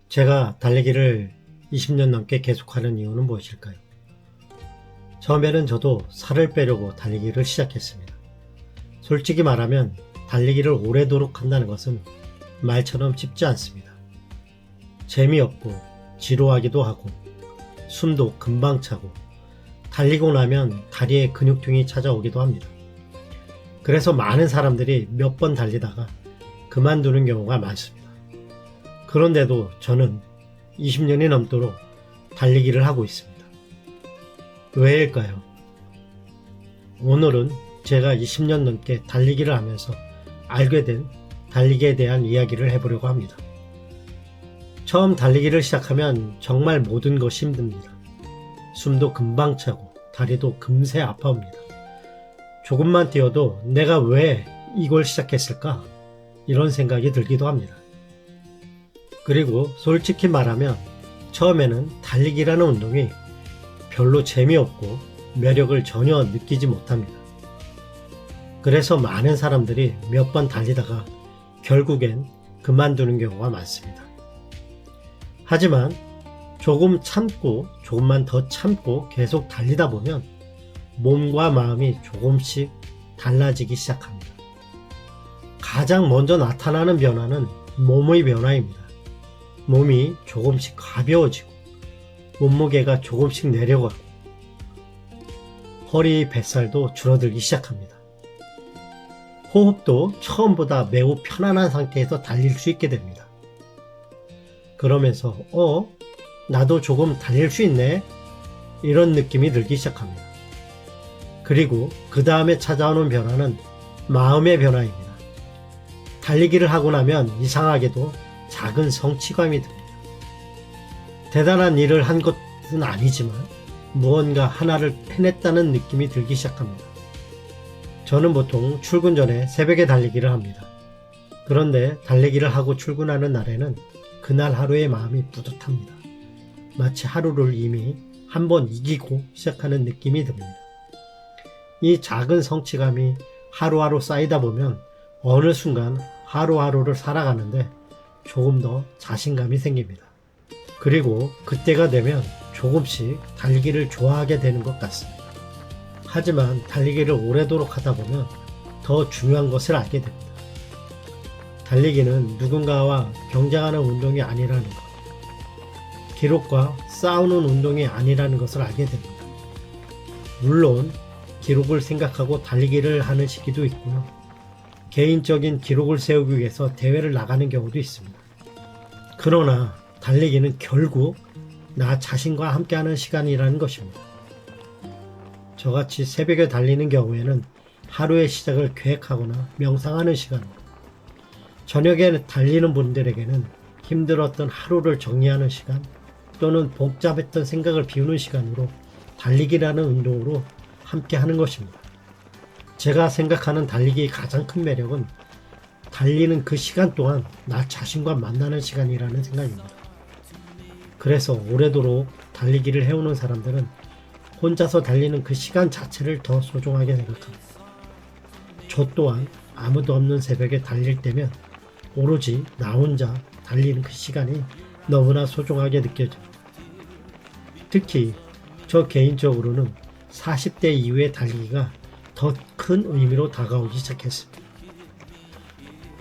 제가 달리기를 20년 넘게 계속하는 이유는 무엇일까요? 처음에는 저도 살을 빼려고 달리기를 시작했습니다. 솔직히 말하면 달리기를 오래도록 한다는 것은 말처럼 쉽지 않습니다. 재미없고 지루하기도 하고 숨도 금방 차고 달리고 나면 다리에 근육통이 찾아오기도 합니다. 그래서 많은 사람들이 몇 번 달리다가 그만두는 경우가 많습니다. 그런데도 저는 20년이 넘도록 달리기를 하고 있습니다. 왜일까요? 오늘은 제가 20년 넘게 달리기를 하면서 알게 된 달리기에 대한 이야기를 해보려고 합니다. 처음 달리기를 시작하면 정말 모든 것이 힘듭니다. 숨도 금방 차고 다리도 금세 아파옵니다. 조금만 뛰어도 내가 왜 이걸 시작했을까? 이런 생각이 들기도 합니다. 그리고 솔직히 말하면 처음에는 달리기라는 운동이 별로 재미없고 매력을 전혀 느끼지 못합니다. 그래서 많은 사람들이 몇 번 달리다가 결국엔 그만두는 경우가 많습니다. 하지만 조금 참고 조금만 더 참고 계속 달리다 보면 몸과 마음이 조금씩 달라지기 시작합니다. 가장 먼저 나타나는 변화는 몸의 변화입니다. 몸이 조금씩 가벼워지고 몸무게가 조금씩 내려가고 허리 뱃살도 줄어들기 시작합니다. 호흡도 처음보다 매우 편안한 상태에서 달릴 수 있게 됩니다. 그러면서 나도 조금 달릴 수 있네 이런 느낌이 들기 시작합니다. 그리고 그 다음에 찾아오는 변화는 마음의 변화입니다. 달리기를 하고 나면 이상하게도 작은 성취감이 듭니다. 대단한 일을 한 것은 아니지만 무언가 하나를 해냈다는 느낌이 들기 시작합니다. 저는 보통 출근 전에 새벽에 달리기를 합니다. 그런데 달리기를 하고 출근하는 날에는 그날 하루의 마음이 뿌듯합니다. 마치 하루를 이미 한번 이기고 시작하는 느낌이 듭니다. 이 작은 성취감이 하루하루 쌓이다 보면 어느 순간 하루하루를 살아가는데 조금 더 자신감이 생깁니다. 그리고 그때가 되면 조금씩 달리기를 좋아하게 되는 것 같습니다. 하지만 달리기를 오래도록 하다 보면 더 중요한 것을 알게 됩니다. 달리기는 누군가와 경쟁하는 운동이 아니라는 것, 기록과 싸우는 운동이 아니라는 것을 알게 됩니다. 물론 기록을 생각하고 달리기를 하는 시기도 있고요. 개인적인 기록을 세우기 위해서 대회를 나가는 경우도 있습니다. 그러나 달리기는 결국 나 자신과 함께하는 시간이라는 것입니다. 저같이 새벽에 달리는 경우에는 하루의 시작을 계획하거나 명상하는 시간으로, 저녁에 달리는 분들에게는 힘들었던 하루를 정리하는 시간 또는 복잡했던 생각을 비우는 시간으로 달리기라는 운동으로 함께 하는 것입니다. 제가 생각하는 달리기의 가장 큰 매력은 달리는 그 시간 동안 나 자신과 만나는 시간이라는 생각입니다. 그래서 오래도록 달리기를 해오는 사람들은 혼자서 달리는 그 시간 자체를 더 소중하게 생각합니다. 저 또한 아무도 없는 새벽에 달릴 때면 오로지 나 혼자 달리는 그 시간이 너무나 소중하게 느껴집니다. 특히 저 개인적으로는 40대 이후의 달리기가 더 큰 의미로 다가오기 시작했습니다.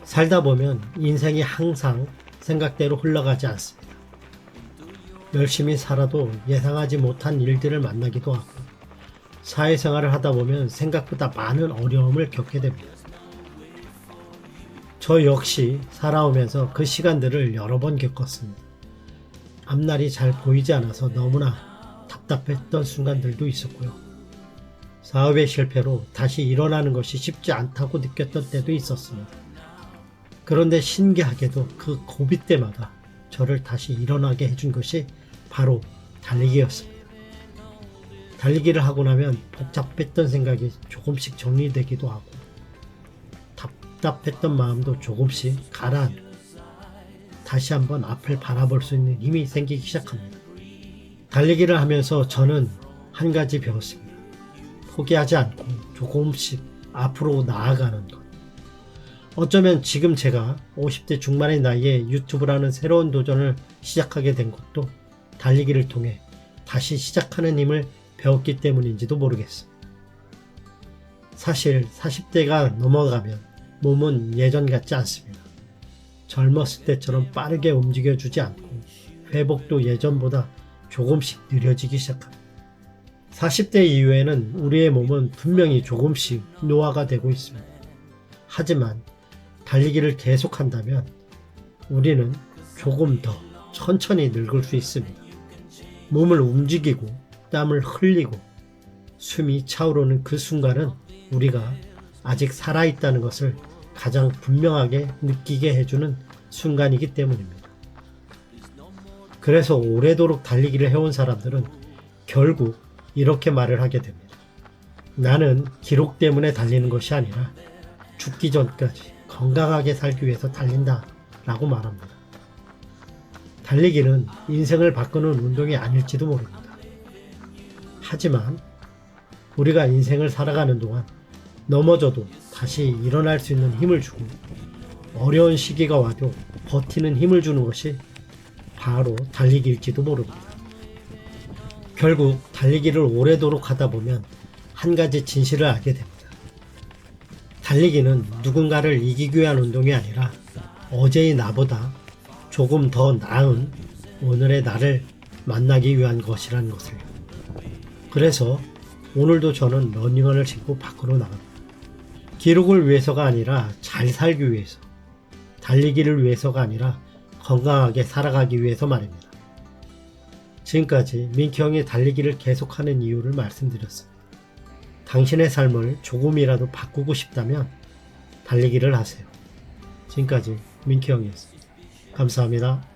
살다 보면 인생이 항상 생각대로 흘러가지 않습니다. 열심히 살아도 예상하지 못한 일들을 만나기도 하고 사회생활을 하다 보면 생각보다 많은 어려움을 겪게 됩니다. 저 역시 살아오면서 그 시간들을 여러 번 겪었습니다. 앞날이 잘 보이지 않아서 너무나 답답했던 순간들도 있었고요. 사업의 실패로 다시 일어나는 것이 쉽지 않다고 느꼈던 때도 있었습니다. 그런데 신기하게도 그 고비 때마다 저를 다시 일어나게 해준 것이 바로 달리기였습니다. 달리기를 하고 나면 복잡했던 생각이 조금씩 정리되기도 하고 답답했던 마음도 조금씩 가라앉고 다시 한번 앞을 바라볼 수 있는 힘이 생기기 시작합니다. 달리기를 하면서 저는 한 가지 배웠습니다. 포기하지 않고 조금씩 앞으로 나아가는 것. 어쩌면 지금 제가 50대 중반의 나이에 유튜브라는 새로운 도전을 시작하게 된 것도 달리기를 통해 다시 시작하는 힘을 배웠기 때문인지도 모르겠습니다. 사실 40대가 넘어가면 몸은 예전 같지 않습니다. 젊었을 때처럼 빠르게 움직여주지 않고 회복도 예전보다 조금씩 느려지기 시작합니다. 40대 이후에는 우리의 몸은 분명히 조금씩 노화가 되고 있습니다. 하지만 달리기를 계속한다면 우리는 조금 더 천천히 늙을 수 있습니다. 몸을 움직이고 땀을 흘리고 숨이 차오르는 그 순간은 우리가 아직 살아있다는 것을 가장 분명하게 느끼게 해주는 순간이기 때문입니다. 그래서 오래도록 달리기를 해온 사람들은 결국 이렇게 말을 하게 됩니다. 나는 기록 때문에 달리는 것이 아니라 죽기 전까지 건강하게 살기 위해서 달린다 라고 말합니다. 달리기는 인생을 바꾸는 운동이 아닐지도 모릅니다. 하지만 우리가 인생을 살아가는 동안 넘어져도 다시 일어날 수 있는 힘을 주고 어려운 시기가 와도 버티는 힘을 주는 것이 바로 달리기일지도 모릅니다. 결국 달리기를 오래도록 하다 보면 한 가지 진실을 알게 됩니다. 달리기는 누군가를 이기기 위한 운동이 아니라 어제의 나보다 조금 더 나은 오늘의 나를 만나기 위한 것이라는 것을요. 그래서 오늘도 저는 러닝화를 신고 밖으로 나갑니다. 기록을 위해서가 아니라 잘 살기 위해서, 달리기를 위해서가 아니라 건강하게 살아가기 위해서 말입니다. 지금까지 민키 형이 달리기를 계속하는 이유를 말씀드렸습니다. 당신의 삶을 조금이라도 바꾸고 싶다면 달리기를 하세요. 지금까지 민키 형이었습니다. 감사합니다.